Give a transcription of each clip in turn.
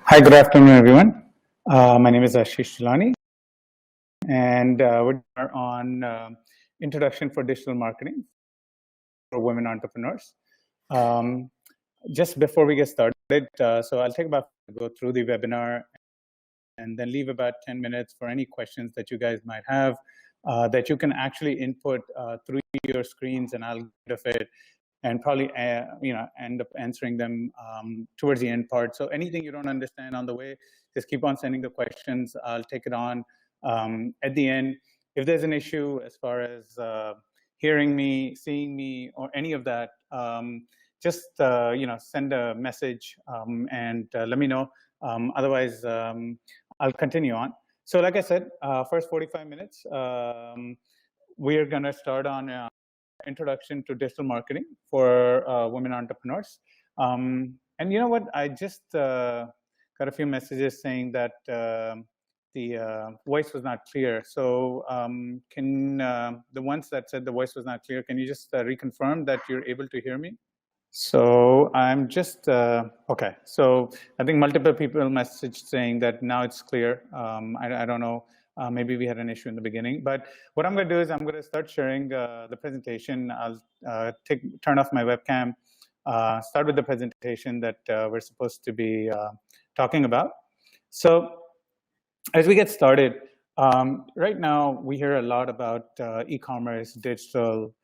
Hi, good afternoon, everyone. My name is Ashish Chilani, and we're on Introduction for Digital Marketing for Women Entrepreneurs. Just before we get started, so I'll take about go through the webinar and then leave about 10 minutes for any questions that you guys might have that you can actually input through your screens, and I'll get of it and probably end up answering them towards the end part. So anything you don't understand on the way, just keep on sending the questions. I'll take it on at the end. If there's an issue as far as hearing me, seeing me, or any of that, just send a message and let me know. Otherwise, I'll continue on. So like I said, first 45 minutes, we're going to start on introduction to digital marketing for women entrepreneurs. And you know what? I just got a few messages saying that the voice was not clear. So can the ones that said the voice was not clear, can you just reconfirm that you're able to hear me? So I'm just, okay. So I think multiple people messaged saying that now it's clear. I don't know. Maybe we had an issue in the beginning, but what I'm going to do is I'm going to start sharing the presentation. I'll turn off my webcam, start with the presentation that we're supposed to be talking about. So as we get started, right now we hear a lot about e-commerce, digital,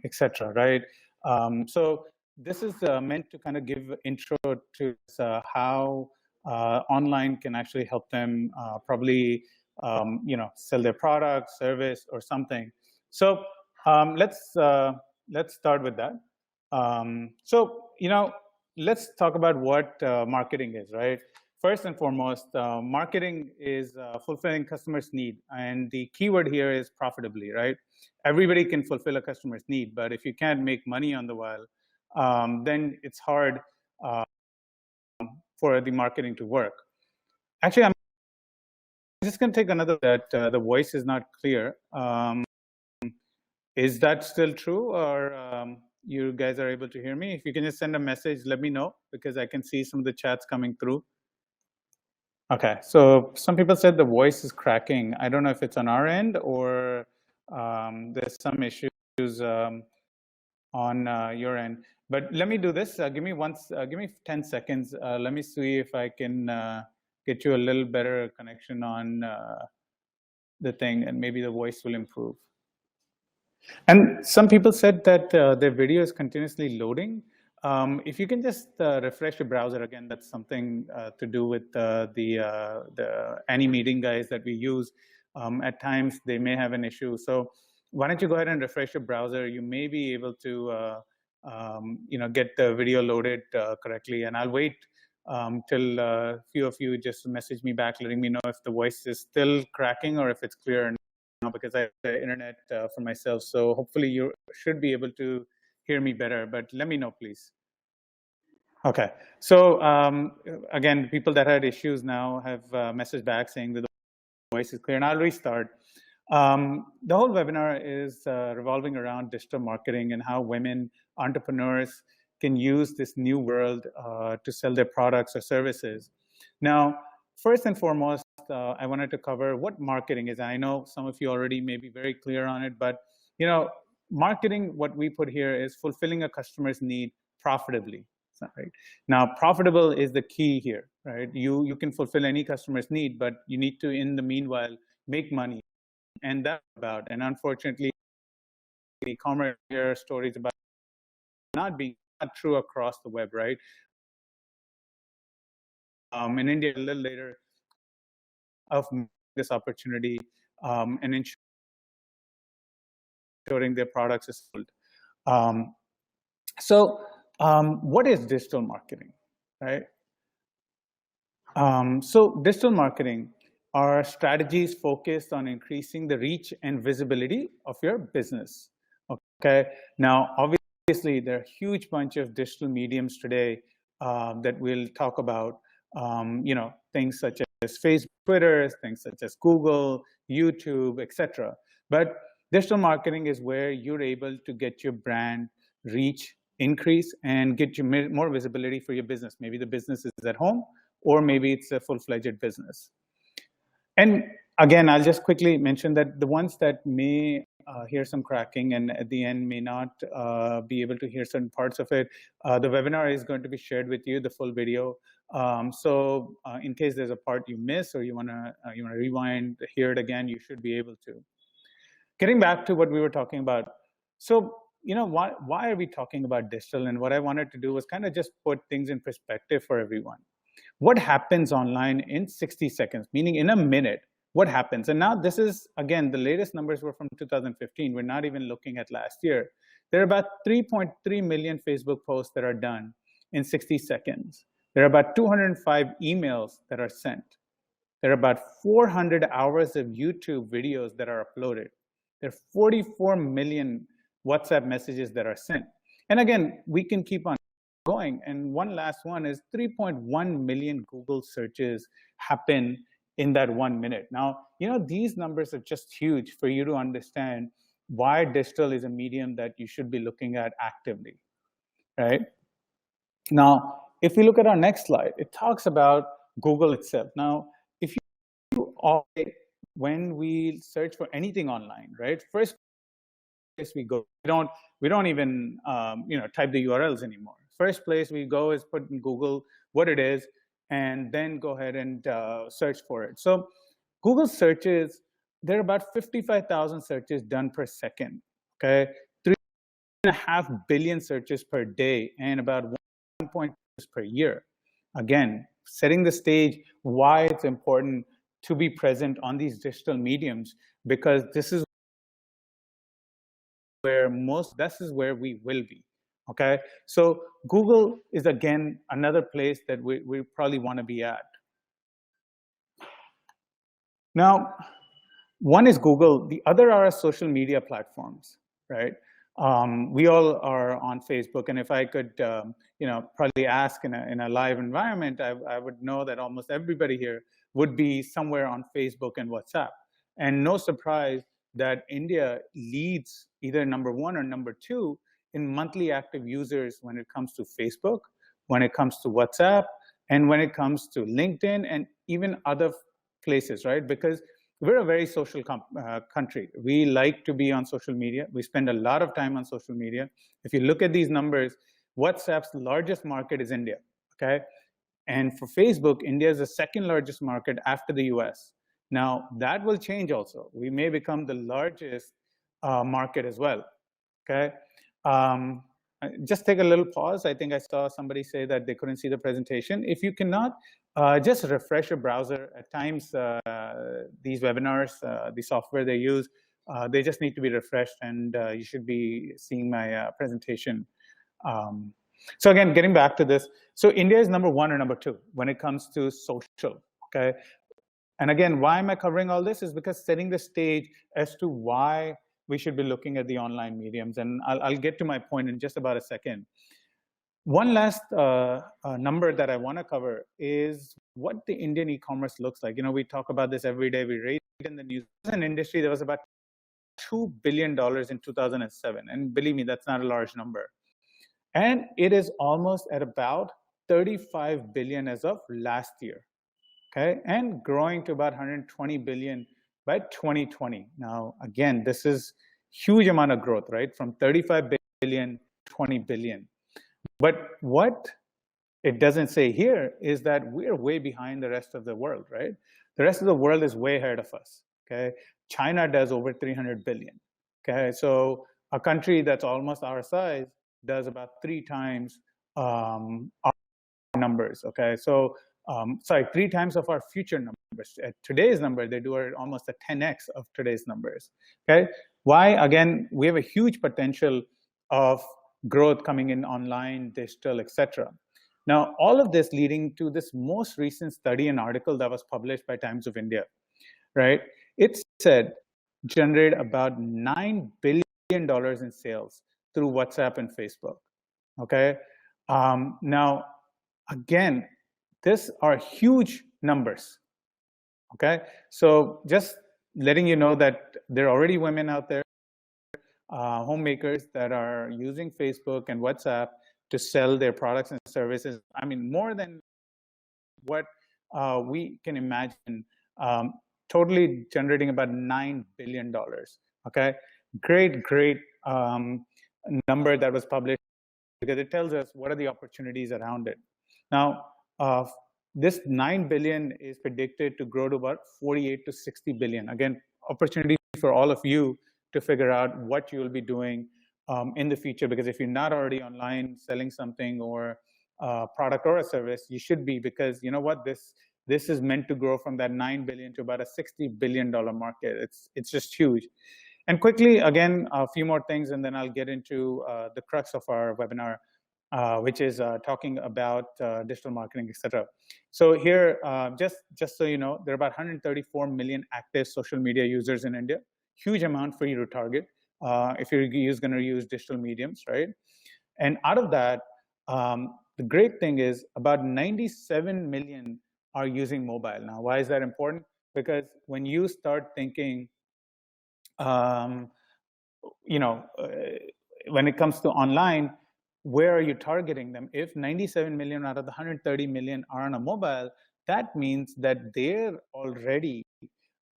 etc. Right? So this is meant to kind of give intro to how online can actually help them probably sell their product, service, or something. So let's start with that. So let's talk about what marketing is, right? First and foremost, marketing is fulfilling customers' need, and the keyword here is profitably, right? Everybody can fulfill a customer's need, but if you can't make money on the while, then it's hard for the marketing to work. Actually, I'm just going to take another that the voice is not clear. Is that still true, or you guys are able to hear me? If you can just send a message, let me know, because I can see some of the chats coming through. Okay, so some people said the voice is cracking. I don't know if it's on our end or there's some issues on your end. But let me do this. Give me 10 seconds. Let me see if I can get you a little better connection on the thing, and maybe the voice will improve. And some people said that their video is continuously loading. If you can just refresh your browser again, that's something to do with the AnyMeeting guys that we use. At times they may have an issue. So why don't you go ahead and refresh your browser? You may be able to get the video loaded correctly. And I'll wait till a few of you just message me back, letting me know if the voice is still cracking or if it's clear now, because I have the internet for myself. So hopefully you should be able to hear me better, but let me know, please. Okay, so again, people that had issues now have messaged back saying that the voice is clear, and I'll restart. The whole webinar is revolving around digital marketing and how women entrepreneurs can use this new world to sell their products or services. Now, first and foremost, I wanted to cover what marketing is. I know some of you already may be very clear on it, but marketing, what we put here is fulfilling a customer's need profitably. Right? Now, profitable is the key here, right? You can fulfill any customer's need, but you need to, in the meanwhile, make money. And that's about, and unfortunately, e-commerce stories about not being true across the web, right? In India, a little later, of this opportunity and ensuring their products are sold. So what is digital marketing, right? So digital marketing are strategies focused on increasing the reach and visibility of your business. Okay. Now, obviously, there are a huge bunch of digital mediums today that we'll talk about. Things such as Facebook, Twitter, things such as Google, YouTube, etc. But digital marketing is where you're able to get your brand reach increase and get you more visibility for your business. Maybe the business is at home, or maybe it's a full-fledged business. And again, I'll just quickly mention that the ones that may hear some cracking and at the end may not be able to hear certain parts of it, the webinar is going to be shared with you, the full video. So in case there's a part you miss or you wanna rewind, hear it again, you should be able to. Getting back to what we were talking about. So, why are we talking about digital? And what I wanted to do was kind of just put things in perspective for everyone. What happens online in 60 seconds, meaning in a minute, what happens? And now this is, again, the latest numbers were from 2015. We're not even looking at last year. There are about 3.3 million Facebook posts that are done in 60 seconds. There are about 205 emails that are sent. There are about 400 hours of YouTube videos that are uploaded. There are 44 million WhatsApp messages that are sent. And again, we can keep on going. And one last one is 3.1 million Google searches happen in that 1 minute. Now, these numbers are just huge for you to understand why digital is a medium that you should be looking at actively, right? Now, if we look at our next slide, it talks about Google itself. Now, if you when we search for anything online, right? First place we go, we don't even type the URLs anymore. First place we go is put in Google what it is, and then go ahead and search for it. So Google searches, there are about 55,000 searches done per second, okay? 3.5 billion searches per day and about 1.2 per year. Again, setting the stage why it's important to be present on these digital mediums, because this is where we will be, okay? So Google is, again, another place that we probably want to be at. Now, one is Google, the other are social media platforms, right? We all are on Facebook, and if I could, probably ask in a live environment, I would know that almost everybody here would be somewhere on Facebook and WhatsApp. And no surprise that India leads either number 1 or number 2 in monthly active users when it comes to Facebook, when it comes to WhatsApp, and when it comes to LinkedIn and even other places, right? Because we're a very social country. We like to be on social media. We spend a lot of time on social media. If you look at these numbers, WhatsApp's largest market is India, okay? And for Facebook, India is the second largest market after the US. Now, that will change also. We may become the largest market as well, okay? Just take a little pause. I think I saw somebody say that they couldn't see the presentation. If you cannot, just refresh your browser. At times, these webinars, the software they use, they just need to be refreshed, and you should be seeing my presentation. So again, getting back to this, so India is number 1 or number 2 when it comes to social, okay? And again, why am I covering all this is because setting the stage as to why we should be looking at the online mediums. And I'll get to my point in just about a second. One last number that I want to cover is what the Indian e-commerce looks like. We talk about this every day. We read it in the news. As an industry, there was about $2 billion in 2007. And believe me, that's not a large number. And it is almost at about 35 billion as of last year, okay? And growing to about 120 billion by 2020. Now, again, this is huge amount of growth, right? From 35 billion to 20 billion. But what it doesn't say here is that we're way behind the rest of the world, right? The rest of the world is way ahead of us, okay? China does over 300 billion, okay? So a country that's almost our size does about 3 times our numbers, okay? So, 3 times of our future numbers. At today's number, they do almost a 10x of today's numbers, okay? Why? Again, we have a huge potential of growth coming in online, digital, etc. Now, all of this leading to this most recent study and article that was published by Times of India, right? It said generate about $9 billion in sales through WhatsApp and Facebook, okay? Now, again, these are huge numbers, okay? So just letting you know that there are already women out there, homemakers that are using Facebook and WhatsApp to sell their products and services. I mean, more than what we can imagine, totally generating about $9 billion. Okay, great number that was published, because it tells us what are the opportunities around it. Now, this 9 billion is predicted to grow to about 48 to 60 billion. Again, opportunity for all of you to figure out what you will be doing in the future, because if you're not already online selling something or a product or a service, you should be, because you know what, this is meant to grow from that 9 billion to about a $60 billion market. It's just huge. And quickly, again, a few more things, and then I'll get into the crux of our webinar, which is talking about digital marketing, etc. So here, just so you know, there are about 134 million active social media users in India. Huge amount for you to target if you're going to use digital mediums, right? And out of that, the great thing is about 97 million are using mobile. Now, why is that important? Because when you start thinking, you know, when it comes to online, where are you targeting them? If 97 million out of the 130 million are on a mobile, that means that they're already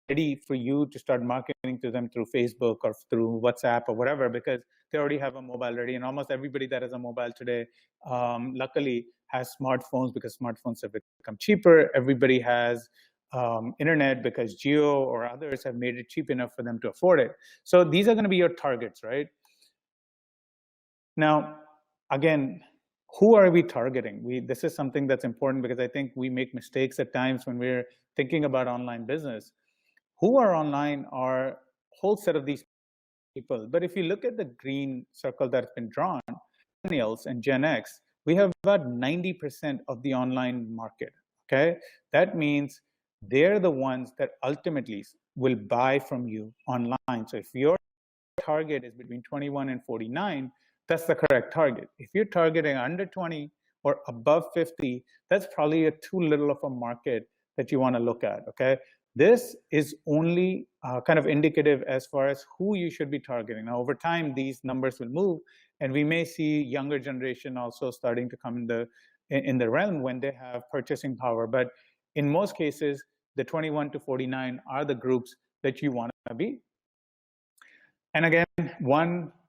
ready for you to start marketing to them through Facebook or through WhatsApp or whatever, because they already have a mobile ready. And almost everybody that has a mobile today, luckily, has smartphones, because smartphones have become cheaper. Everybody has internet, because Geo or others have made it cheap enough for them to afford it. So these are going to be your targets, right? Now, again, who are we targeting? This is something that's important, because I think we make mistakes at times when we're thinking about online business. Who are online are a whole set of these people. But if you look at the green circle that's been drawn, millennials and Gen X, we have about 90% of the online market, okay? That means they're the ones that ultimately will buy from you online. So if your target is between 21 and 49, that's the correct target. If you're targeting under 20 or above 50, that's probably too little of a market that you want to look at, okay? This is only kind of indicative as far as who you should be targeting. Now, over time, these numbers will move, and we may see younger generation also starting to come in the realm when they have purchasing power. But in most cases, the 21 to 49 are the groups that you want to be. And again,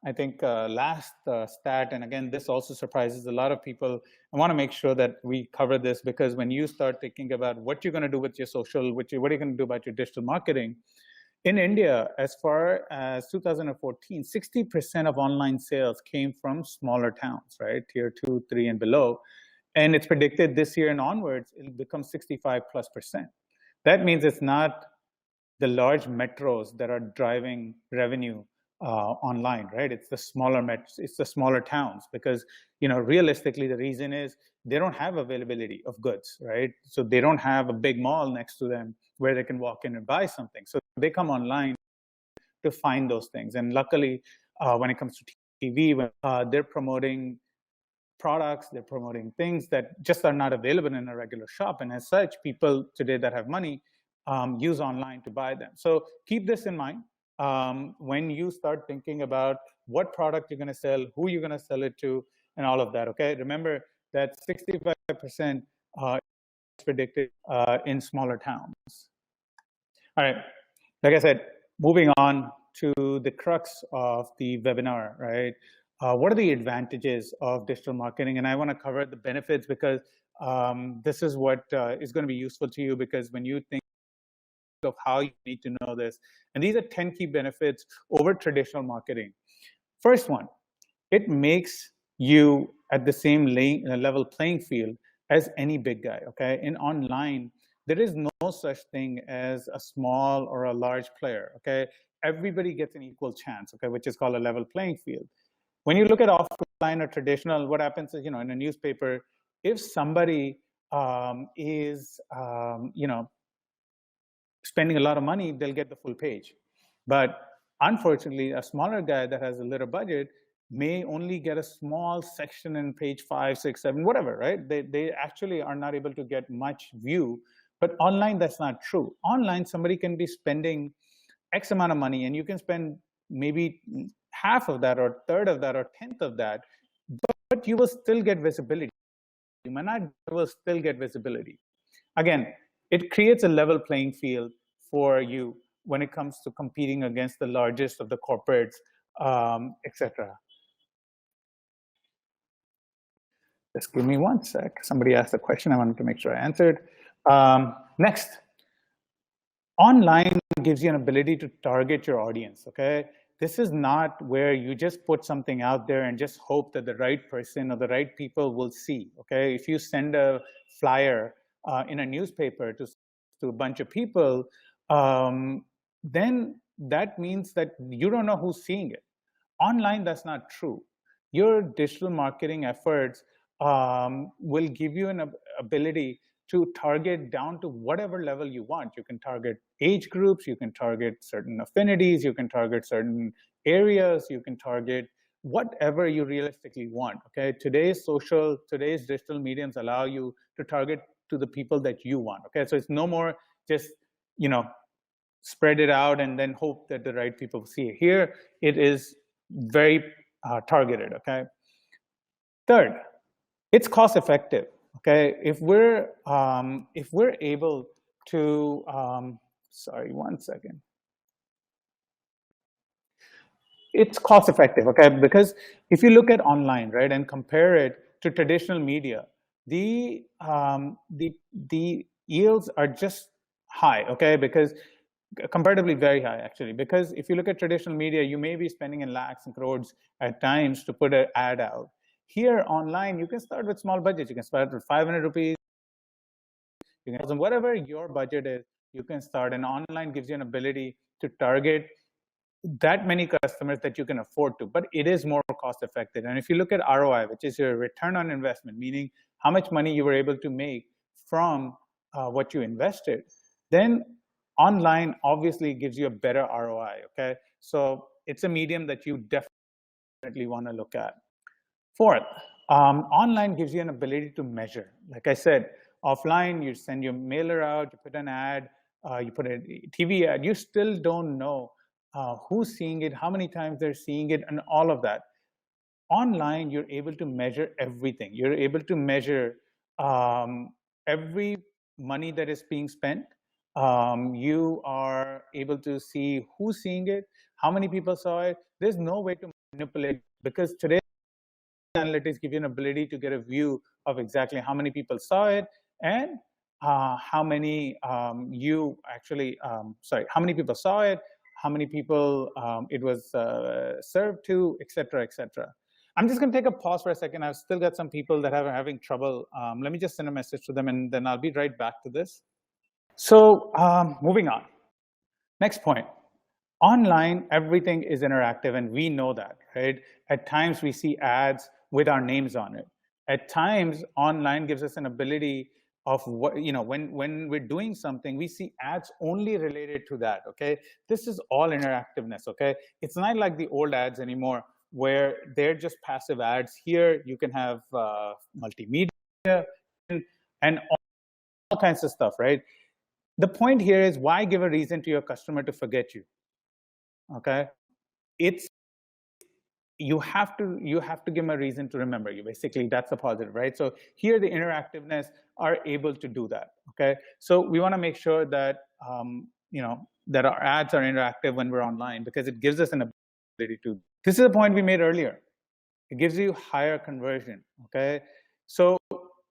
I think last stat, and again, this also surprises a lot of people. I want to make sure that we cover this, because when you start thinking about what you're going to do with your social, what are you going to do about your digital marketing, in India, as far as 2014, 60% of online sales came from smaller towns, right? Tier 2, 3, and below. And it's predicted this year and onwards, it'll become 65+%. That means it's not the large metros that are driving revenue online, right? It's the smaller towns, because realistically the reason is they don't have availability of goods, right? So they don't have a big mall next to them where they can walk in and buy something. So they come online to find those things. And luckily, when it comes to TV, when they're promoting products, they're promoting things that just are not available in a regular shop. And as such, people today that have money use online to buy them. So keep this in mind when you start thinking about what product you're going to sell, who you're going to sell it to, and all of that, okay? Remember that 65% is predicted in smaller towns. All right, like I said, moving on to the crux of the webinar, right? What are the advantages of digital marketing? And I want to cover the benefits, because this is what is going to be useful to you, because when you think of how you need to know this, and these are 10 key benefits over traditional marketing. First one, it makes you at the same level playing field as any big guy, okay? In online, there is no such thing as a small or a large player, okay? Everybody gets an equal chance, okay, which is called a level playing field. When you look at offline or traditional, what happens is, in a newspaper, if somebody is, spending a lot of money, they'll get the full page. But unfortunately, a smaller guy that has a little budget may only get a small section in page 5, 6, 7, whatever, right? They actually are not able to get much view. But online, that's not true. Online, somebody can be spending X amount of money, and you can spend maybe half of that, or third of that, or tenth of that, but you will still get visibility. You will still get visibility. Again, it creates a level playing field for you when it comes to competing against the largest of the corporates, etc. Just give me one sec. Somebody asked a question. I wanted to make sure I answered. Next, online gives you an ability to target your audience, okay? This is not where you just put something out there and just hope that the right person or the right people will see, okay? If you send a flyer in a newspaper to a bunch of people, then that means that you don't know who's seeing it. Online, that's not true. Your digital marketing efforts will give you an ability to target down to whatever level you want. You can target age groups, you can target certain affinities, you can target certain areas, you can target whatever you realistically want. Okay, today's digital mediums allow you to target to the people that you want. Okay, so it's no more just, you know, spread it out and then hope that the right people see it. Here, it is very targeted. Okay. Third, it's cost effective. Okay, if we're able to, sorry, one second. It's cost effective, okay, because if you look at online, right, and compare it to traditional media, the yields are just high, okay, because comparatively very high actually, because if you look at traditional media, you may be spending in lakhs and crores at times to put an ad out. Here online, you can start with small budgets. You can start with 500 rupees, you can, whatever your budget is, you can start. And online gives you an ability to target that many customers that you can afford to, but it is more cost effective. And if you look at ROI, which is your return on investment, meaning how much money you were able to make from what you invested, then online obviously gives you a better ROI, okay? So it's a medium that you definitely want to look at. Fourth, online gives you an ability to measure. Like I said, offline, you send your mailer out, you put an ad, you put a TV ad, you still don't know who's seeing it, how many times they're seeing it, and all of that. Online, you're able to measure everything. You're able to measure every money that is being spent. You are able to see who's seeing it, how many people saw it. There's no way to manipulate, because today analytics give you an ability to get a view of exactly how many people saw it and how many how many people saw it, how many people it was served to, etc., etc. I'm just going to take a pause for a second. I've still got some people that are having trouble. Let me just send a message to them, and then I'll be right back to this. So moving on. Next point. Online, everything is interactive, and we know that, right? At times, we see ads with our names on it. At times, online gives us an ability of what, you know, when we're doing something, we see ads only related to that, okay? This is all interactiveness, okay? It's not like the old ads anymore, where they're just passive ads. Here, you can have multimedia and all kinds of stuff, right? The point here is, why give a reason to your customer to forget you? Okay, it's you have to give them a reason to remember you. Basically, that's the positive, right? So here, the interactiveness are able to do that. Okay, so we want to make sure that you know, that our ads are interactive when we're online, because it gives us an ability to. This is a point we made earlier. It gives you higher conversion. Okay, so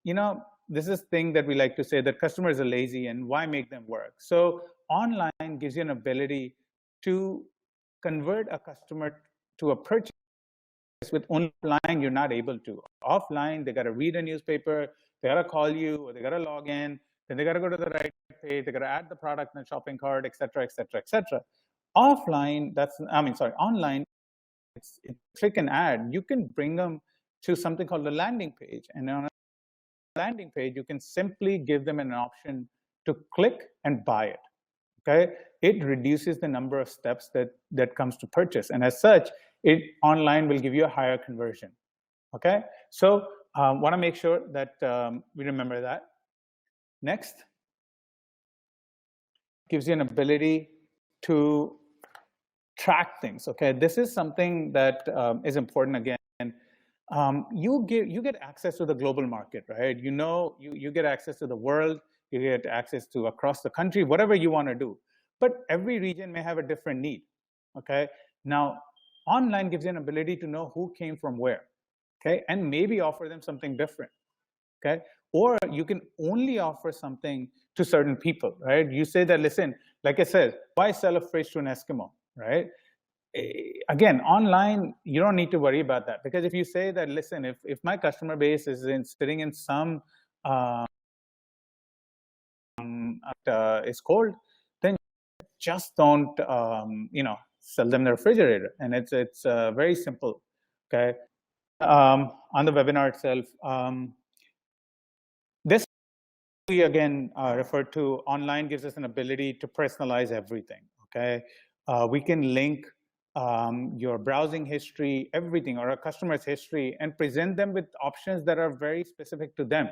you know, this is thing that we like to say, that customers are lazy, and why make them work? So online gives you an ability to convert a customer to a purchase. With online, you're not able to. Offline, they got to read a newspaper, they got to call you, or they got to log in, then they got to go to the right page, they got to add the product in the shopping cart, etc., etc., etc. Offline, online, it's click and add. You can bring them to something called a landing page, and on a landing page, you can simply give them an option to click and buy it. Okay, it reduces the number of steps that comes to purchase, and as such, it online will give you a higher conversion. Okay, so want to make sure that we remember that. Next, gives you an ability to track things. Okay, this is something that is important. Again, you get access to the global market, right? You know, you get access to the world. you get access to across the country, whatever you want to do. But every region may have a different need, okay? Now, online gives you an ability to know who came from where, okay? And maybe offer them something different, okay? Or you can only offer something to certain people, right? You say that, listen, like I said, why sell a fridge to an Eskimo, right? Again, online, you don't need to worry about that, because if you say that, listen, if my customer base is sitting in some is cold, then just don't sell them the refrigerator, and it's very simple, okay? On the webinar itself, this we again referred to online gives us an ability to personalize everything, okay? We can link your browsing history, everything, or a customer's history, and present them with options that are very specific to them.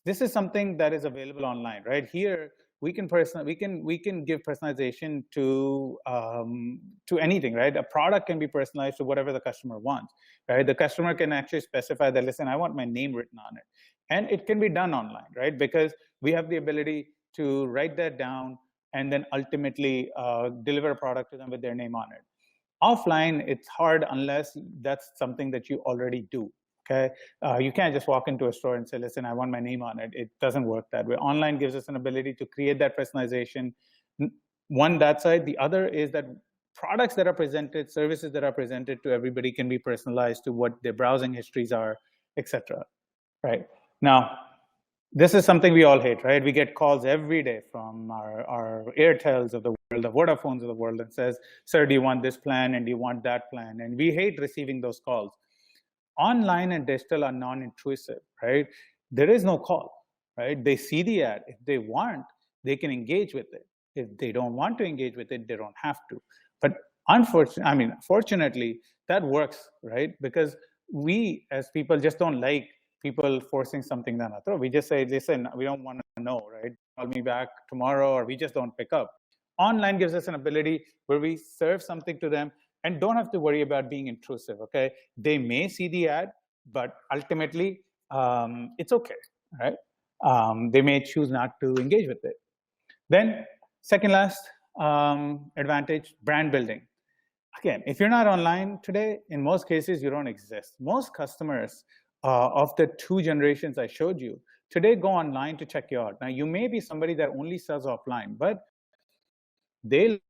This is something that is available online, right? Here, we can give personalization to anything, right? A product can be personalized to whatever the customer wants, right? The customer can actually specify that, listen, I want my name written on it. And it can be done online, right? Because we have the ability to write that down and then ultimately deliver a product to them with their name on it. Offline, it's hard unless that's something that you already do, okay? You can't just walk into a store and say, listen, I want my name on it. It doesn't work that way. Online gives us an ability to create that personalization. One, that side. The other is that products that are presented, services that are presented to everybody can be personalized to what their browsing histories are, etc. Right? Now, this is something we all hate, right? We get calls every day from our Airtels of the world, the Vodafones of the world, that says, sir, do you want this plan and do you want that plan? And we hate receiving those calls. Online and digital are non-intrusive, right? There is no call, right? They see the ad. If they want, they can engage with it. If they don't want to engage with it, they don't have to. But fortunately, that works, right? Because we as people just don't like people forcing something down our throat. We just say, listen, we don't want to know, right? Call me back tomorrow, or we just don't pick up. Online gives us an ability where we serve something to them and don't have to worry about being intrusive, okay? They may see the ad, but ultimately, it's okay, right? They may choose not to engage with it. Then, second last advantage, brand building. Again, if you're not online today, in most cases, you don't exist. Most customers of the two generations I showed you today go online to check you out. Now, you may be somebody that only sells offline, but they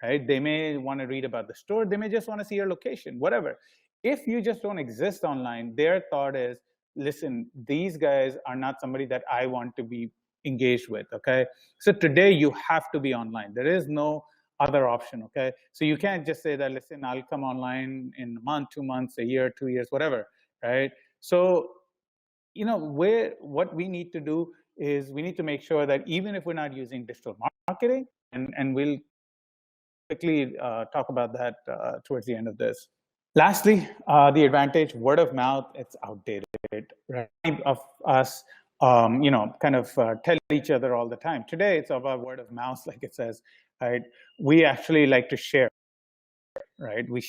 may want to read about the store. They may just want to see your location, whatever. If you just don't exist online, their thought is, listen, these guys are not somebody that I want to be engaged with, okay? So today you have to be online. There is no other option, okay? So you can't just say that, listen, I'll come online in a month, 2 months, a year, 2 years, whatever, right? So, what we need to do is we need to make sure that even if we're not using digital marketing, and we'll quickly talk about that towards the end of this. Lastly, the advantage, word of mouth, it's outdated, right? Of us, tell each other all the time. Today, it's about word of mouth, like it says, right? We actually like to share, right? We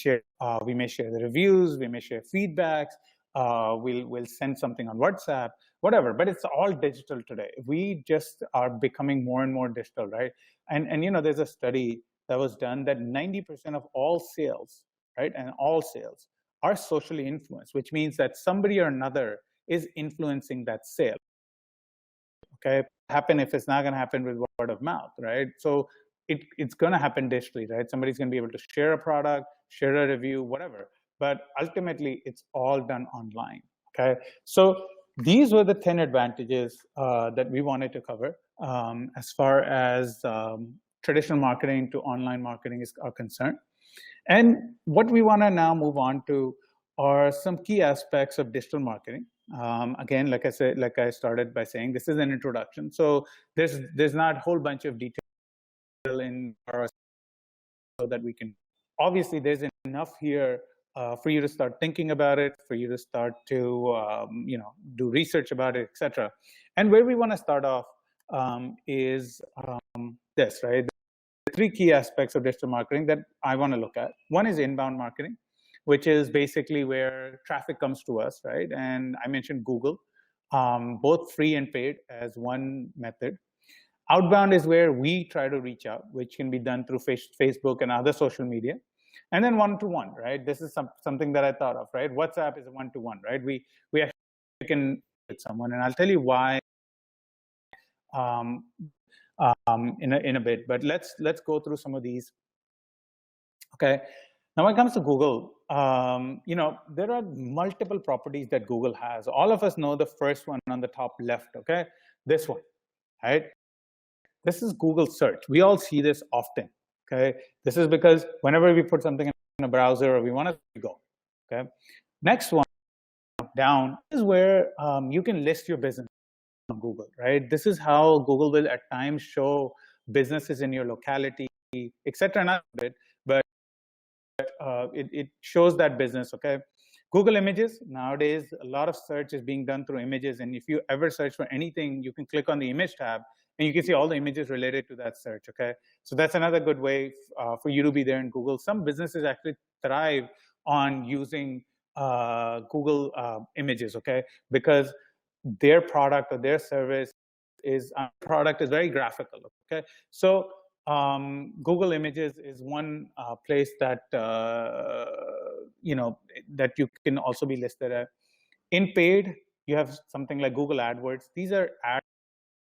may share the reviews, we may share feedbacks, we'll send something on WhatsApp, whatever, but it's all digital today. We just are becoming more and more digital, right? And there's a study that was done that 90% of all sales, right, and all sales are socially influenced, which means that somebody or another is influencing that sale, okay? Happen if it's not going to happen with word of mouth, right? So it's going to happen digitally, right? Somebody's going to be able to share a product, share a review, whatever. But ultimately, it's all done online, okay? So these were the 10 advantages that we wanted to cover as far as traditional marketing to online marketing are concerned. And what we want to now move on to are some key aspects of digital marketing. Again, like I started by saying, this is an introduction. So there's not a whole bunch of detail in our, so that we can, obviously there's enough here for you to start thinking about it, for you to start to do research about it, etc. And where we want to start off is this, right? The 3 key aspects of digital marketing that I want to look at. One is inbound marketing, which is basically where traffic comes to us, right? And I mentioned Google. both free and paid as one method. Outbound is where we try to reach out, which can be done through Facebook and other social media. And then one-to-one, right? This is something that I thought of, right? WhatsApp is a one-to-one, right? We actually can with someone, and I'll tell you why in a bit. But let's go through some of these. Okay. Now, when it comes to Google, there are multiple properties that Google has. All of us know the first one on the top left. Okay, this one, right? This is Google search. We all see this often. Okay, this is because whenever we put something in a browser or we want to go. Okay, next one down is where you can list your business on Google, right? This is how Google will at times show businesses in your locality, etc. Not a bit, but it shows that business. Okay, Google Images, nowadays a lot of search is being done through images, and if you ever search for anything, you can click on the image tab and you can see all the images related to that search. Okay, so that's another good way for you to be there in Google. Some businesses actually thrive on using Google Images, okay, because their product or their service is very graphical. Okay, so Google Images is one place that that you can also be listed at. In paid, you have something like Google AdWords. These are ads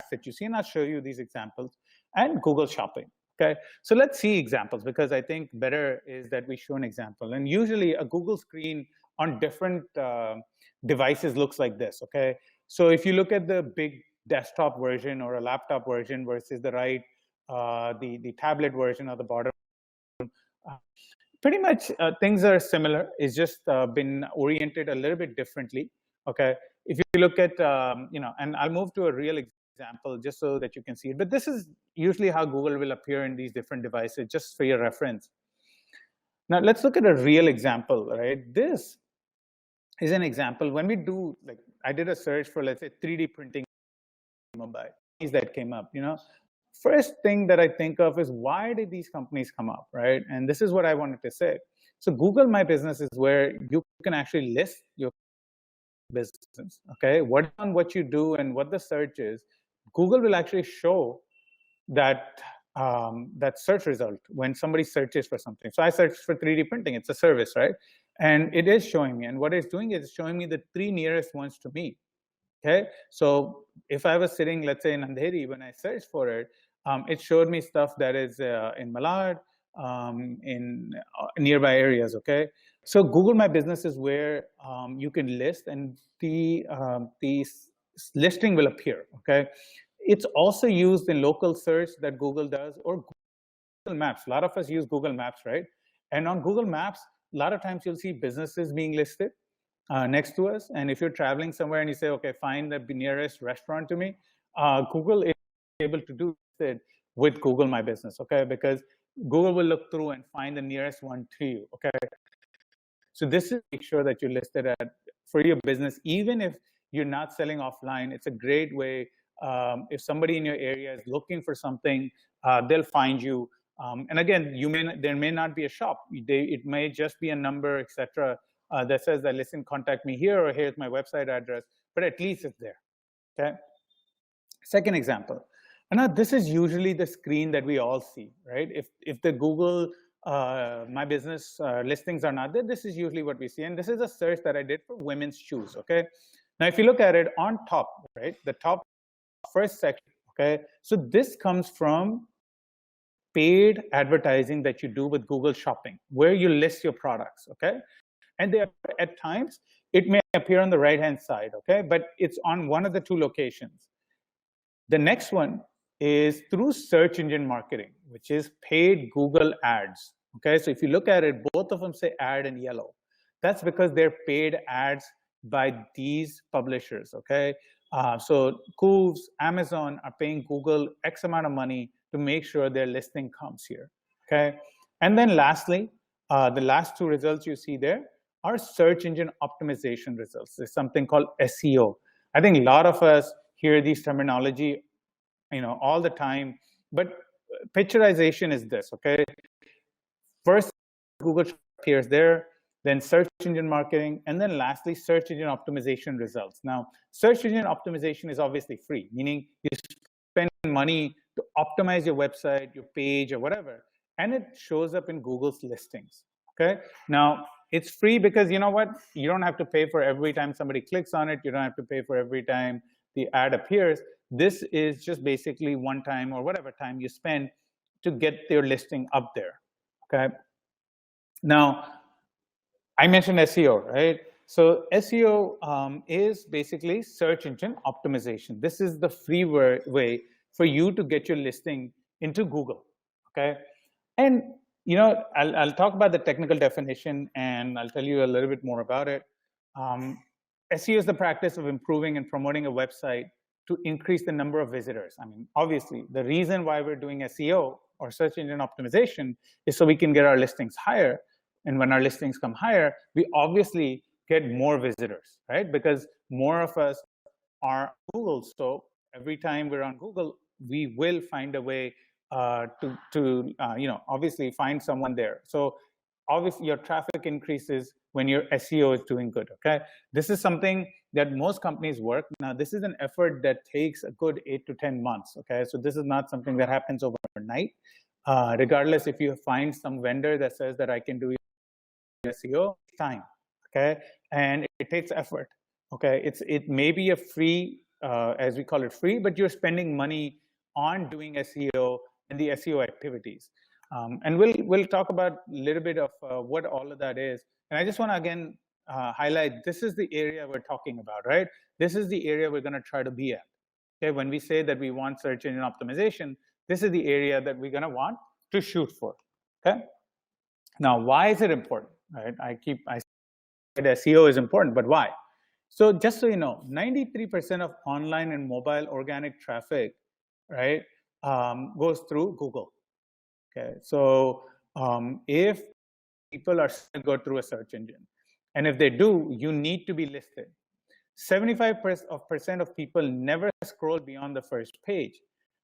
that you see, and I'll show you these examples. And Google Shopping. Okay, so let's see examples, because I think better is that we show an example. And usually a Google screen on different devices looks like this. Okay, so if you look at the big desktop version or a laptop version versus the right, the tablet version at the bottom, pretty much things are similar. It's just been oriented a little bit differently. Okay, if you look at and I'll move to a real example just so that you can see it. But this is usually how Google will appear in these different devices, just for your reference. Now let's look at a real example. Right, this is an example. When we do, like, I did a search for, let's say, 3D printing mobile. That came up. First thing that I think of is, why did these companies come up, right? And this is what I wanted to say. So Google My Business is where you can actually list your business, okay? What you do and what the search is. Google will actually show that that search result when somebody searches for something. So I searched for 3D printing. It's a service, right? And it is showing me. And what it's doing is showing me the 3 nearest ones to me. Okay, so if I was sitting, let's say, in Andheri, when I searched for it, it showed me stuff that is in Malad, in nearby areas. Okay, so Google My Business is where you can list, and the listing will appear. Okay, it's also used in local search that Google does, or Google Maps. A lot of us use Google Maps, right? And on Google Maps, a lot of times you'll see businesses being listed next to us. And if you're traveling somewhere and you say, okay, find the nearest restaurant to me, Google is able to do it with Google My Business, okay? Because Google will look through and find the nearest one to you, okay? So this is make sure that you're listed for your business, even if you're not selling offline. It's a great way. If somebody in your area is looking for something, they'll find you. And again, there may not be a shop. It may just be a number, etc. That says that, listen, contact me here, or here's my website address, but at least it's there. Okay. Second example. And now this is usually the screen that we all see, right? If the Google My Business listings are not there, this is usually what we see. And this is a search that I did for women's shoes. Okay. Now, if you look at it on top, right, the top first section. Okay. So this comes from paid advertising that you do with Google Shopping, where you list your products. Okay. And they are, at times, it may appear on the right-hand side, okay? But it's on one of the 2 locations. The next one is through search engine marketing, which is paid Google ads, okay? So if you look at it, both of them say ad in yellow. That's because they're paid ads by these publishers, okay? So Coos, Amazon are paying Google X amount of money to make sure their listing comes here, okay? And then lastly, the last 2 results you see there are search engine optimization results. There's something called SEO. I think a lot of us hear these terminology, all the time. But picturization is this, okay? First, Google appears there. then search engine marketing, and then lastly, search engine optimization results. Now, search engine optimization is obviously free, meaning you spend money to optimize your website, your page, or whatever, and it shows up in Google's listings, okay? Now, it's free because you know what? You don't have to pay for every time somebody clicks on it. You don't have to pay for every time the ad appears. This is just basically one time or whatever time you spend to get your listing up there, okay? Now, I mentioned SEO, right? So SEO is basically search engine optimization. This is the free way for you to get your listing into Google, okay? And I'll talk about the technical definition, and I'll tell you a little bit more about it. SEO is the practice of improving and promoting a website to increase the number of visitors. I mean, obviously, the reason why we're doing SEO or search engine optimization is so we can get our listings higher. And when our listings come higher, we obviously get more visitors, right? Because more of us are on Google. So every time we're on Google, we will find a way to obviously find someone there. So obviously your traffic increases when your SEO is doing good, okay? This is something that most companies work. Now, this is an effort that takes a good 8 to 10 months, okay? So this is not something that happens overnight. Regardless, if you find some vendor that says that I can do SEO, time, okay? And it takes effort, okay? It may be a free, as we call it, free, but you're spending money on doing SEO and the SEO activities. And we'll talk about a little bit of what all of that is. And I just want to again highlight, this is the area we're talking about, right? This is the area we're going to try to be at. Okay, when we say that we want search engine optimization, this is the area that we're going to want to shoot for. Okay. Now, why is it important? Right? I said SEO is important, but why? So just so you know, 93% of online and mobile organic traffic, right, goes through Google. Okay, so if people are to go through a search engine, and if they do, you need to be listed. 75% of people never scroll beyond the first page.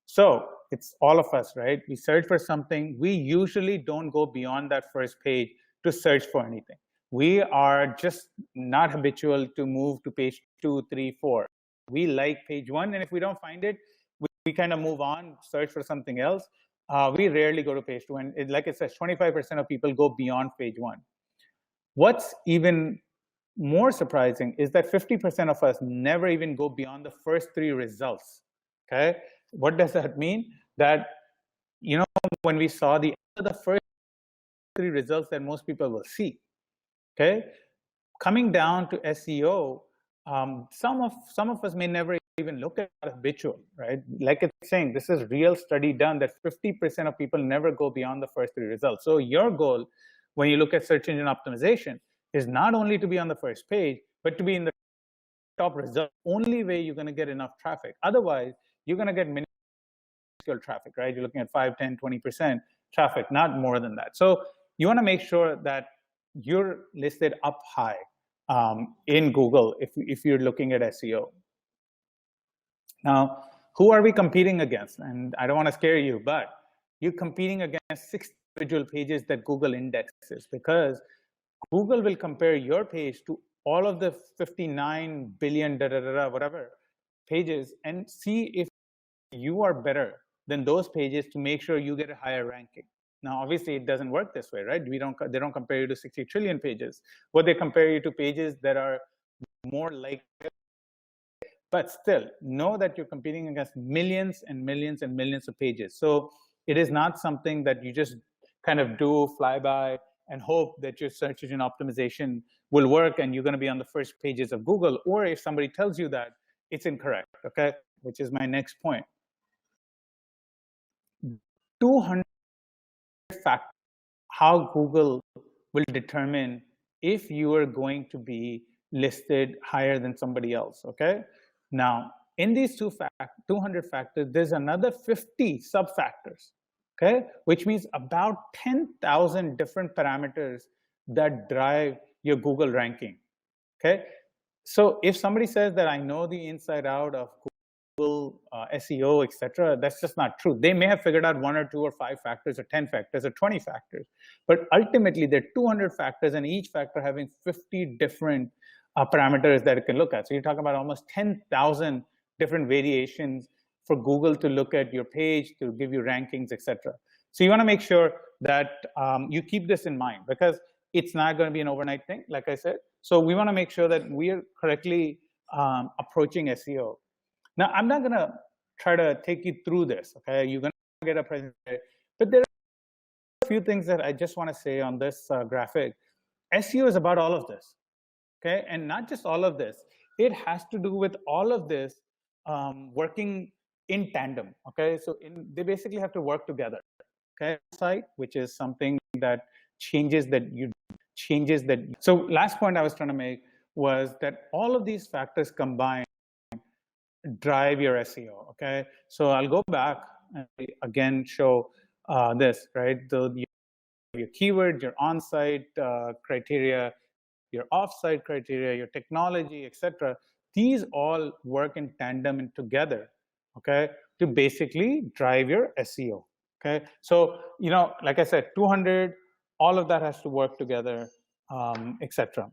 So it's all of us, right? We search for something. We usually don't go beyond that first page to search for anything. We are just not habitual to move to page 2, 3, 4. We like page 1, and if we don't find it, we kind of move on, search for something else. We rarely go to page 2, and like it says, 25% of people go beyond page 1. What's even more surprising is that 50% of us never even go beyond the first 3 results, okay? What does that mean? That, when we saw the first 3 results that most people will see, okay? Coming down to SEO, some of us may never even look at habitual, right? Like it's saying, this is real study done that 50% of people never go beyond the first 3 results. So your goal when you look at search engine optimization is not only to be on the first page, but to be in the top result. Only way you're going to get enough traffic. Otherwise, you're going to get minuscule traffic, right? You're looking at 5, 10, 20% traffic, not more than that. So you want to make sure that you're listed up high in Google if you're looking at SEO. Now, who are we competing against? And I don't want to scare you, but you're competing against 6 individual pages that Google indexes, because Google will compare your page to all of the 59 billion whatever pages and see if you are better than those pages to make sure you get a higher ranking. Now, obviously, it doesn't work this way, right? They don't compare you to 60 trillion pages. What they compare you to pages that are more like. But still, know that you're competing against millions and millions and millions of pages. So it is not something that you just kind of do, fly by, and hope that your search engine optimization will work and you're going to be on the first pages of Google. Or if somebody tells you that, it's incorrect, okay? Which is my next point. 200 factors how Google will determine if you are going to be listed higher than somebody else, okay? Now, in these 200 factors, there's another 50 sub-factors, okay? Which means about 10,000 different parameters that drive your Google ranking, okay? So if somebody says that I know the inside out of Google, SEO, etc. That's just not true. They may have figured out 1 or 2 or 5 factors or 10 factors or 20 factors, but ultimately there are 200 factors, and each factor having 50 different parameters that it can look at. So you're talking about almost 10,000 different variations for Google to look at your page, to give you rankings, etc. So you want to make sure that you keep this in mind, because it's not going to be an overnight thing, like I said. So we want to make sure that we are correctly approaching SEO. Now, I'm not going to try to take you through this, okay? You're going to get a presentation, but there are a few things that I just want to say on this graphic. SEO is about all of this, okay? And not just all of this. It has to do with all of this working in tandem, okay? So they basically have to work together, okay? Site, which is something that changes that. So last point I was trying to make was that all of these factors combined drive your SEO, okay? So I'll go back and again show this, right? Your keywords, your on-site criteria, your off-site criteria, your technology, etc. These all work in tandem and together, okay, to basically drive your SEO, okay? So, like I said, 200, all of that has to work together, etc.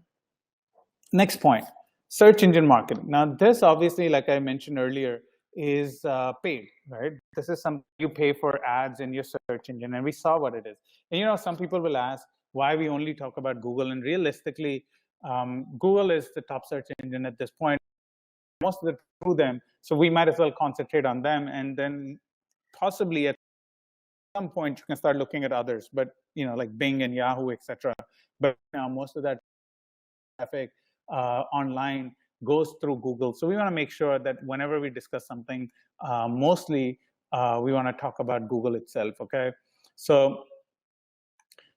Next point, search engine marketing. Now, this obviously, like I mentioned earlier, is paid, right? This is something you pay for ads in your search engine, and we saw what it is. And some people will ask why we only talk about Google, and realistically, Google is the top search engine at this point. Most of it through them, so we might as well concentrate on them, and then possibly at some point you can start looking at others, but like Bing and Yahoo, etc. But now most of that traffic online goes through Google. So we want to make sure that whenever we discuss something, mostly we want to talk about Google itself, okay? So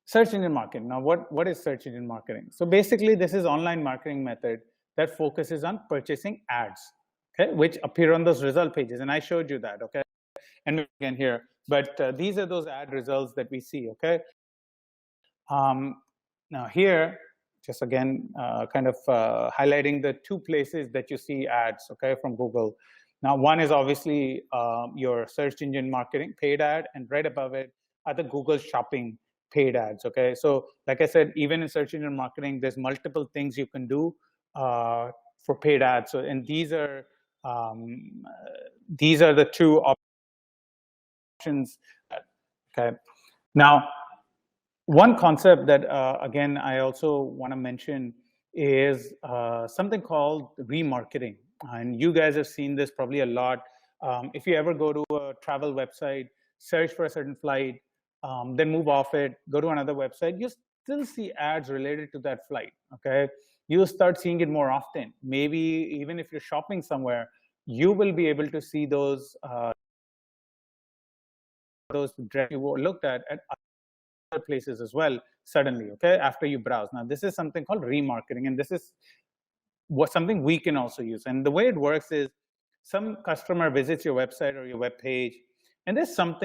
search engine marketing. Now, what is search engine marketing? So basically, this is online marketing method that focuses on purchasing ads, okay, which appear on those result pages. And I showed you that, okay? And again here, but these are those ad results that we see, okay? Now here, just again, kind of highlighting the two places that you see ads, okay, from Google. Now, one is obviously your search engine marketing paid ad, and right above it are the Google Shopping paid ads, okay? So like I said, even in search engine marketing, there's multiple things you can do for paid ads. So, and these are the two options, okay? Now, one concept that, again, I also want to mention is something called remarketing. And you guys have seen this probably a lot. If you ever go to a travel website, search for a certain flight, then move off it, go to another website, you still see ads related to that flight, okay? You'll start seeing it more often. Maybe even if you're shopping somewhere, you will be able to see those directly you looked at other places as well suddenly, okay, after you browse. Now, this is something called remarketing, and this is something we can also use. And the way it works is some customer visits your website or your web page, and there's some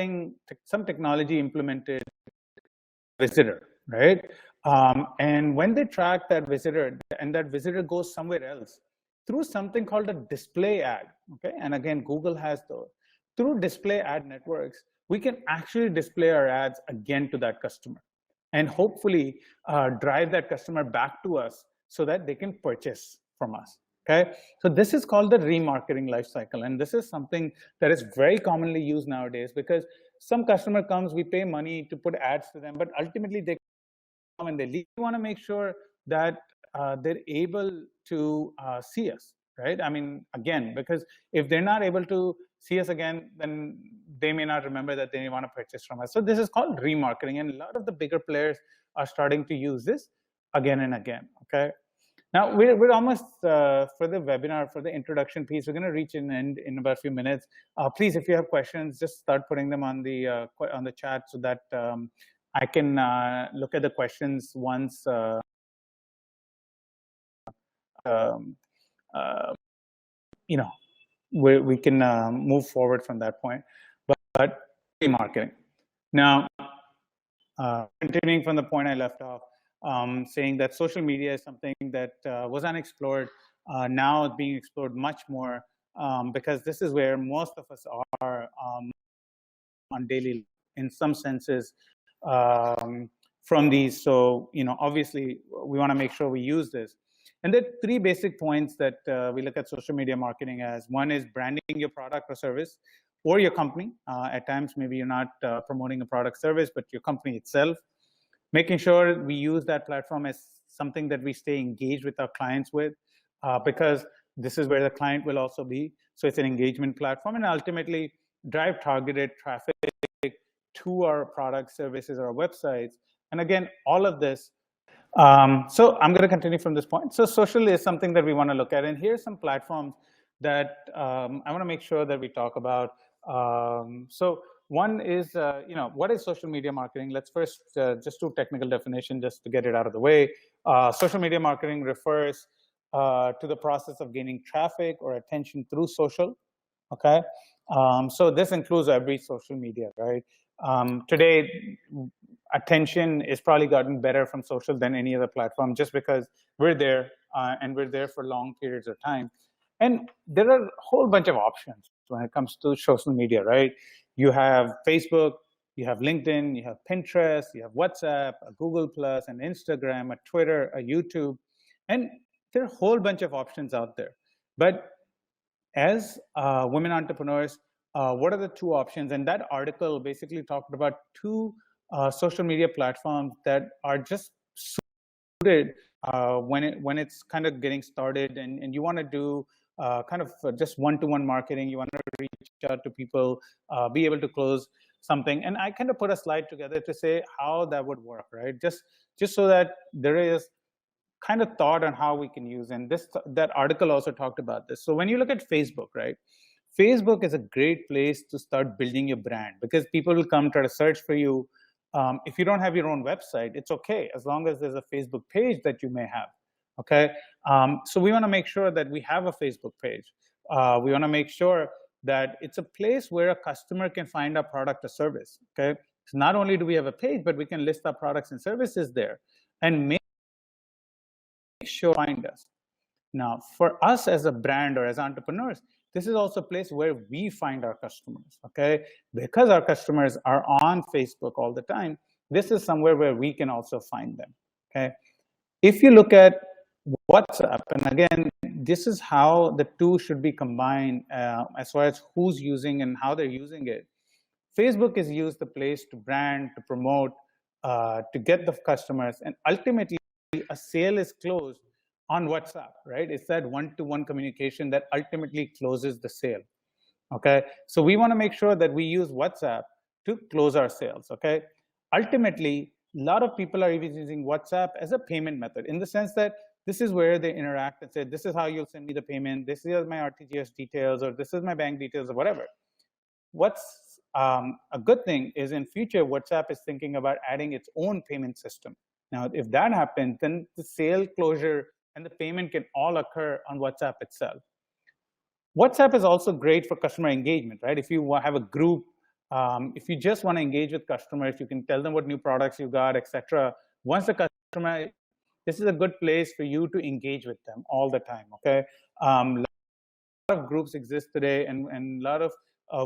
technology implemented visitor, right? And when they track that visitor, and that visitor goes somewhere else through something called a display ad, okay? And again, Google has those. Through display ad networks, we can actually display our ads again to that customer, and hopefully drive that customer back to us so that they can purchase from us, okay? So this is called the remarketing lifecycle, and this is something that is very commonly used nowadays, because some customer comes, we pay money to put ads to them, but ultimately they come and they leave. We want to make sure that they're able to see us, right? I mean, again, because if they're not able to see us again, then they may not remember that they want to purchase from us. So this is called remarketing, and a lot of the bigger players are starting to use this again and again, okay? Now, we're almost, for the webinar, for the introduction piece, we're going to reach an end in about a few minutes. Please, if you have questions, just start putting them on the chat so that I can look at the questions once we can move forward from that point. But marketing. Now, continuing from the point I left off, saying that social media is something that was unexplored. Now it's being explored much more because this is where most of us are on daily, in some senses, from these. So, obviously, we want to make sure we use this. And there are three basic points that we look at social media marketing as. One is branding your product or service or your company. At times, maybe you're not promoting a product service, but your company itself. Making sure we use that platform as something that we stay engaged with our clients with, because this is where the client will also be. So it's an engagement platform, and ultimately drive targeted traffic to our products, services, or websites. And again, all of this. So I'm going to continue from this point. So social is something that we want to look at. And here's some platforms that I want to make sure that we talk about. So one is, what is social media marketing? Let's first just do technical definition just to get it out of the way. Social media marketing refers to the process of gaining traffic or attention through social. Okay. So this includes every social media, right? Today, attention is probably gotten better from social than any other platform, just because we're there and we're there for long periods of time. And there are a whole bunch of options when it comes to social media, right? You have Facebook, you have LinkedIn, you have Pinterest, you have WhatsApp, a Google Plus, an Instagram, a Twitter, a YouTube, and there are a whole bunch of options out there. But as women entrepreneurs, what are the two options? And that article basically talked about two social media platforms that are just suited when it's kind of getting started, and you want to do kind of just one-to-one marketing. You want to reach out to people, be able to close something. And I kind of put a slide together to say how that would work, right? Just so that there is kind of thought on how we can use. And that article also talked about this. So when you look at Facebook, right? Facebook is a great place to start building your brand, because people will come try to search for you. If you don't have your own website, it's okay, as long as there's a Facebook page that you may have. Okay. So we want to make sure that we have a Facebook page. We want to make sure that it's a place where a customer can find our product or service. Okay. So not only do we have a page, but we can list our products and services there and make sure to find us. Now, for us as a brand or as entrepreneurs, this is also a place where we find our customers, okay? Because our customers are on Facebook all the time, this is somewhere where we can also find them, okay? If you look at WhatsApp, and again, this is how the two should be combined as far as who's using and how they're using it. Facebook is used the place to brand, to promote, to get the customers, and ultimately a sale is closed on WhatsApp, right? It's that one-to-one communication that ultimately closes the sale, okay? So we want to make sure that we use WhatsApp to close our sales, okay? Ultimately, a lot of people are even using WhatsApp as a payment method, in the sense that this is where they interact and say, this is how you'll send me the payment, this is my RTGS details, or this is my bank details, or whatever. What's a good thing is, in future, WhatsApp is thinking about adding its own payment system. Now, if that happens, then the sale closure and the payment can all occur on WhatsApp itself. WhatsApp is also great for customer engagement, right? If you have a group, if you just want to engage with customers, you can tell them what new products you got, etc. Once the customer, this is a good place for you to engage with them all the time, okay? A lot of groups exist today, and a lot of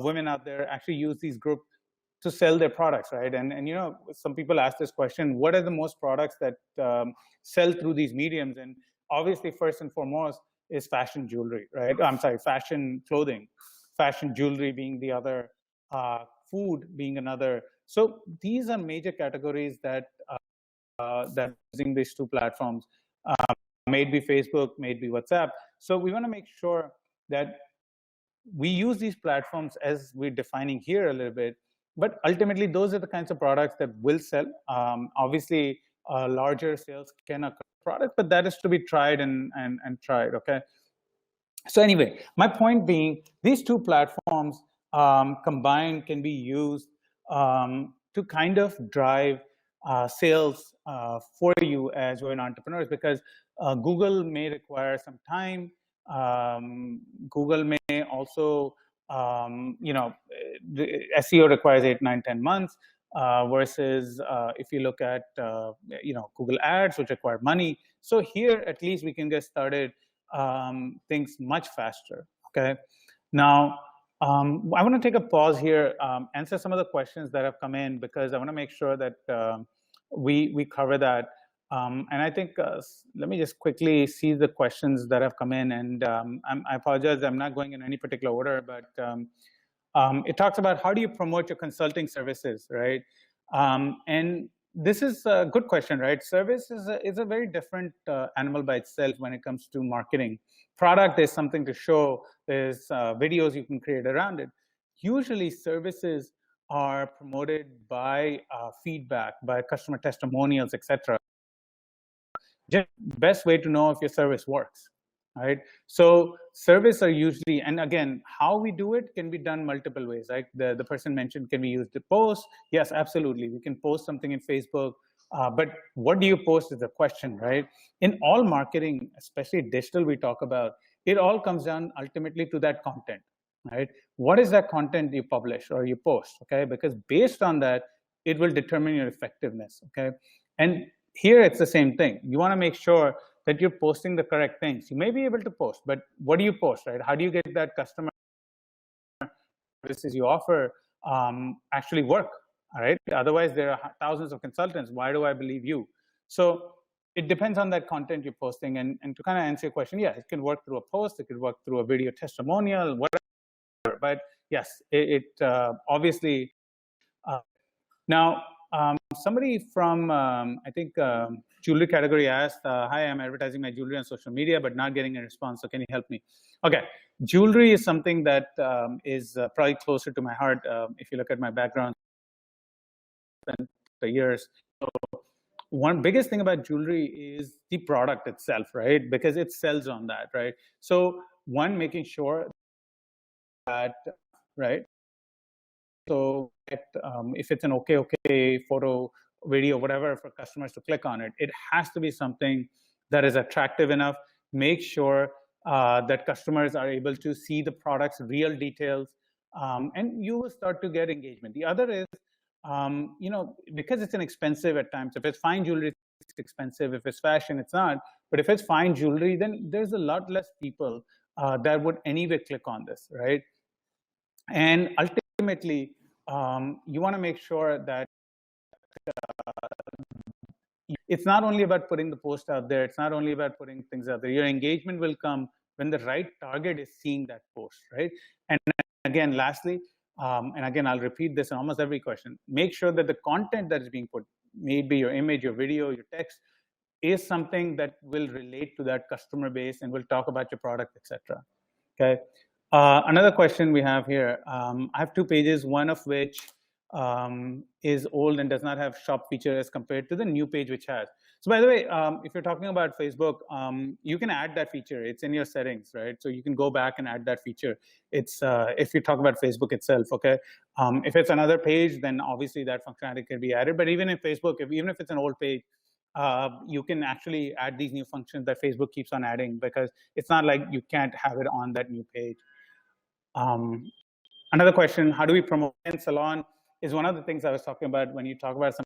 women out there actually use these groups to sell their products, right? And some people ask this question: what are the most products that sell through these mediums? And obviously, first and foremost is fashion jewelry, right? I'm sorry, fashion clothing, fashion jewelry being the other, food being another. So these are major categories that that using these two platforms, maybe Facebook, maybe WhatsApp. So we want to make sure that we use these platforms as we're defining here a little bit, but ultimately those are the kinds of products that will sell. Obviously, larger sales can occur product, but that is to be tried and tried, okay? So anyway, my point being, these two platforms combined can be used to kind of drive sales for you as you're an entrepreneur, because Google may require some time. Google may also, the SEO requires 8, 9, 10 months, versus if you look at, Google Ads, which require money. So here, at least we can get started things much faster, okay? Now, I want to take a pause here, answer some of the questions that have come in, because I want to make sure that we cover that. And I think, let me just quickly see the questions that have come in. And I apologize, I'm not going in any particular order, but it talks about how do you promote your consulting services, right? And this is a good question, right? Service is a very different animal by itself when it comes to marketing. Product, there's something to show, there's videos you can create around it. Usually services are promoted by feedback, by customer testimonials, etc. Just best way to know if your service works, right? So service are usually, and again, how we do it can be done multiple ways, right? The person mentioned, can we use the post? Yes, absolutely. We can post something in Facebook, but what do you post is the question, right? In all marketing, especially digital, we talk about, it all comes down ultimately to that content, right? What is that content you publish or you post, okay? Because based on that, it will determine your effectiveness, okay? And here it's the same thing. You want to make sure that you're posting the correct things. You may be able to post, but what do you post, right? How do you get that customer services you offer actually work, all right? Otherwise, there are thousands of consultants. Why do I believe you? So it depends on that content you're posting. And to kind of answer your question, yeah, it can work through a post. It could work through a video testimonial, whatever. But yes, it obviously. Now, somebody from, I think, jewelry category asked, hi, I'm advertising my jewelry on social media, but not getting a response. So can you help me? Okay. Jewelry is something that is probably closer to my heart. If you look at my background, spent the years. So one biggest thing about jewelry is the product itself, right? Because it sells on that, right? So one, making sure that, right? So if it's an okay photo, video, whatever, for customers to click on it, it has to be something that is attractive enough. Make sure that customers are able to see the product's real details, and you will start to get engagement. The other is, you know, because it's inexpensive at times. If it's fine jewelry, it's expensive. If it's fashion, it's not. But if it's fine jewelry, then there's a lot less people that would anyway click on this, right? And ultimately, you want to make sure that it's not only about putting the post out there. It's not only about putting things out there. Your engagement will come when the right target is seeing that post, right? And again, lastly, and again, I'll repeat this in almost every question, make sure that the content that is being put, maybe your image, your video, your text, is something that will relate to that customer base and will talk about your product, etc. Okay. Another question we have here. I have 2 pages, one of which is old and does not have shop feature as compared to the new page which has. So by the way, if you're talking about Facebook, you can add that feature. It's in your settings, right? So you can go back and add that feature. It's if you talk about Facebook itself, okay? If it's another page, then obviously that functionality can be added. But even in Facebook, even if it's an old page, you can actually add these new functions that Facebook keeps on adding, because it's not like you can't have it on that new page. Another question, how do we promote in salon, is one of the things I was talking about. When you talk about something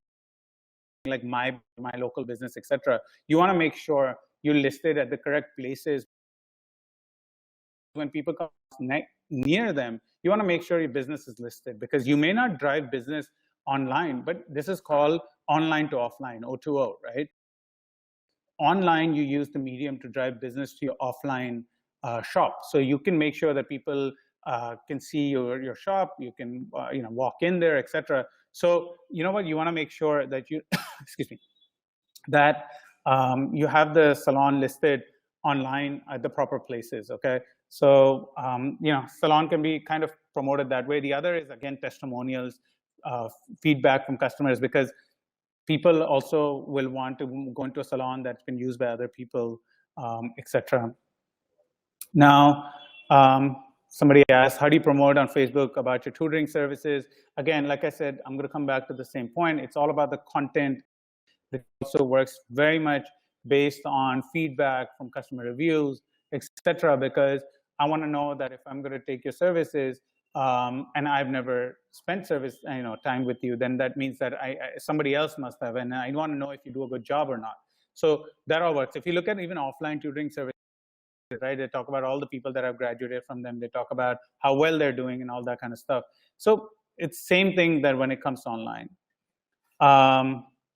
like my local business, etc., you want to make sure you list it at the correct places. When people come near them, you want to make sure your business is listed, because you may not drive business online, but this is called online to offline, O2O, right? Online, you use the medium to drive business to your offline shop. So you can make sure that people can see your shop, you can you know, walk in there, etc. So you know what, you want to make sure that you excuse me, that you have the salon listed online at the proper places, okay? So you know, salon can be kind of promoted that way. The other is, again, testimonials, feedback from customers, because people also will want to go into a salon that's been used by other people, etc. Now, somebody asked, how do you promote on Facebook about your tutoring services? Again, like I said, I'm going to come back to the same point. It's all about the content. It also works very much based on feedback from customer reviews, etc. Because I want to know that if I'm going to take your services, and I've never spent time with you, then that means that somebody else must have, and I want to know if you do a good job or not. So that all works. If you look at even offline tutoring services, right? They talk about all the people that have graduated from them. They talk about how well they're doing and all that kind of stuff. So it's same thing that when it comes to online.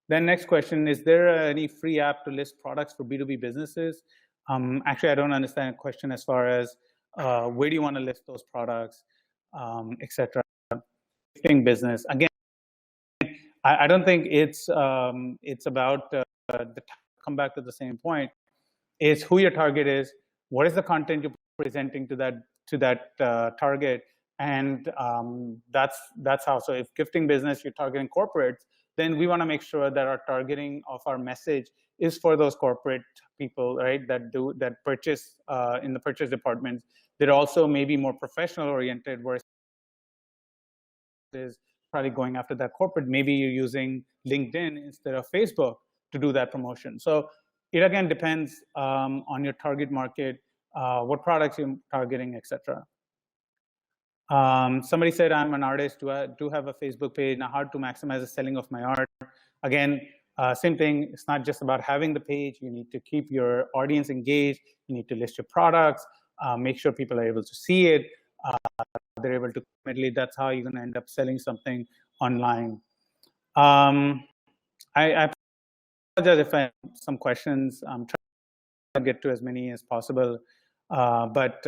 Then next question, is there any free app to list products for B2B businesses? Actually, I don't understand the question as far as where do you want to list those products, etc. Gifting business. Again, I don't think it's about come back to the same point. Is who your target is, what is the content you're presenting to that target, and that's how. So if gifting business, you're targeting corporates, then we want to make sure that our targeting of our message is for those corporate people, right? That purchase in the purchase departments. They're also maybe more professional oriented, whereas is probably going after that corporate. Maybe you're using LinkedIn instead of Facebook to do that promotion. So it again depends on your target market, what products you're targeting, etc. Somebody said, I'm an artist, do have a Facebook page. Now, how to maximize the selling of my art? Again, same thing. It's not just about having the page. You need to keep your audience engaged. You need to list your products, make sure people are able to see it. They're able to ultimately, that's how you're going to end up selling something online. I apologize if I have some questions. I'm trying to get to as many as possible, but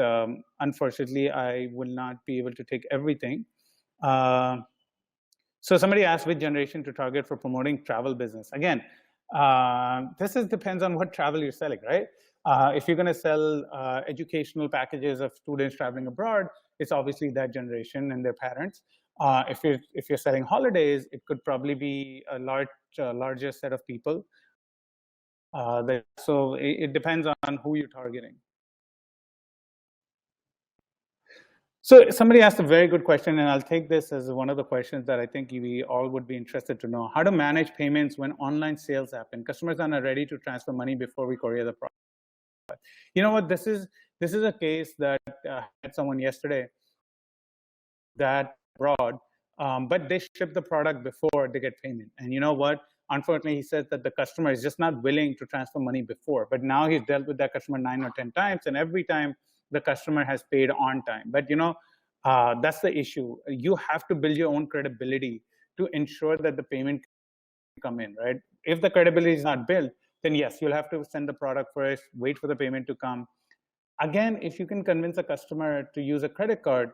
unfortunately, I will not be able to take everything. So somebody asked which generation to target for promoting travel business. Again, this depends on what travel you're selling, right? If you're going to sell educational packages of students traveling abroad, it's obviously that generation and their parents. If you're selling holidays, it could probably be a larger set of people. So it depends on who you're targeting. So somebody asked a very good question, and I'll take this as one of the questions that I think we all would be interested to know. How to manage payments when online sales happen? Customers are not ready to transfer money before we courier the product. You know what? This is a case that I had someone yesterday that abroad, but they ship the product before they get payment. And you know what? Unfortunately, he said that the customer is just not willing to transfer money before. But now he's dealt with that customer 9 or 10 times, and every time the customer has paid on time. But you know, that's the issue. You have to build your own credibility to ensure that the payment can come in, right? If the credibility is not built, then yes, you'll have to send the product first, wait for the payment to come. Again, if you can convince a customer to use a credit card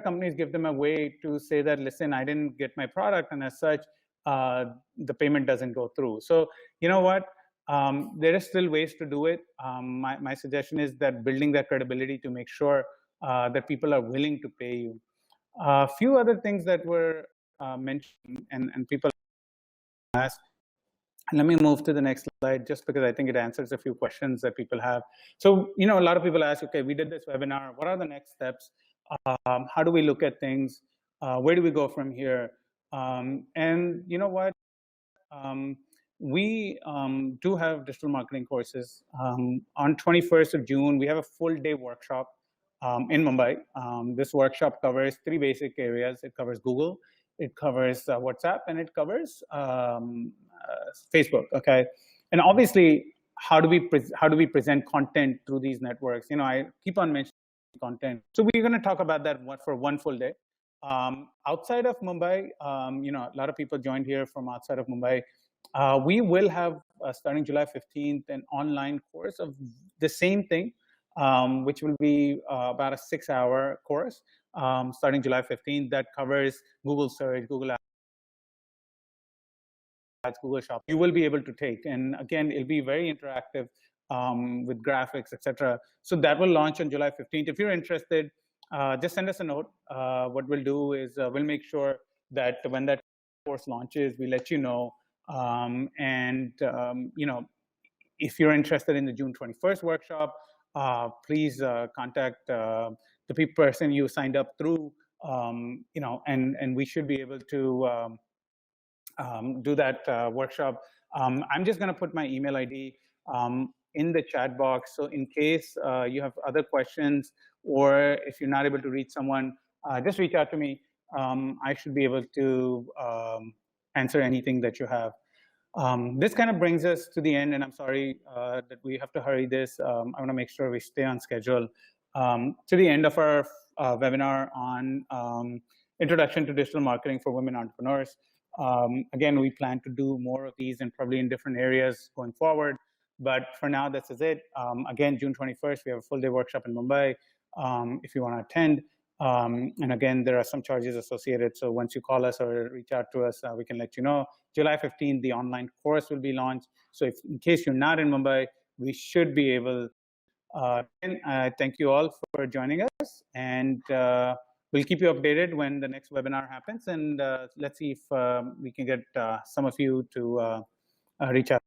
companies give them a way to say that, listen, I didn't get my product, and as such, the payment doesn't go through. So you know what? There is still ways to do it. My suggestion is that building that credibility to make sure that people are willing to pay you. A few other things that were mentioned and people asked. Let me move to the next slide, just because I think it answers a few questions that people have. So, you know, a lot of people ask, okay, we did this webinar. What are the next steps? How do we look at things? Where do we go from here? And you know what? We do have digital marketing courses. On 21st of June, we have a full day workshop in Mumbai. This workshop covers 3 basic areas. It covers Google, it covers WhatsApp, and it covers Facebook. Okay, and obviously, how do we present content through these networks? You know, I keep on mentioning content, so we're going to talk about that for one full day. Outside of Mumbai, you know, a lot of people joined here from outside of Mumbai. We will have starting July 15th an online course of the same thing, which will be about a 6-hour course starting July 15th that covers Google search, Google Ads, Google Shopping. You will be able to take, and again, it'll be very interactive with graphics, etc. So that will launch on July 15th. If you're interested, just send us a note. What we'll do is we'll make sure that when that course launches, we let you know. You know, if you're interested in the June 21st workshop, please contact the person you signed up through, you know, and we should be able to do that workshop. I'm just going to put my email ID in the chat box. So in case you have other questions, or if you're not able to reach someone, just reach out to me. I should be able to answer anything that you have. This kind of brings us to the end, and I'm sorry that we have to hurry this. I want to make sure we stay on schedule. To the end of our webinar on Introduction to Digital Marketing for Women Entrepreneurs. Again, we plan to do more of these and probably in different areas going forward. But for now, this is it. Again, June 21st, we have a full-day workshop in Mumbai if you want to attend. And again, there are some charges associated. So once you call us or reach out to us, we can let you know. July 15th, the online course will be launched. So if, in case you're not in Mumbai, we should be able. Thank you all for joining us. And we'll keep you updated when the next webinar happens. And let's see if we can get some of you to reach out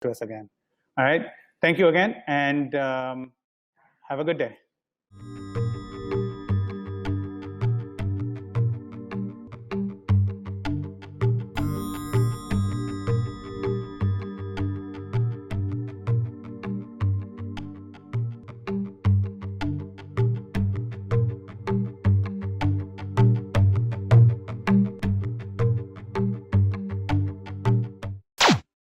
to us again. All right. Thank you again. And have a good day.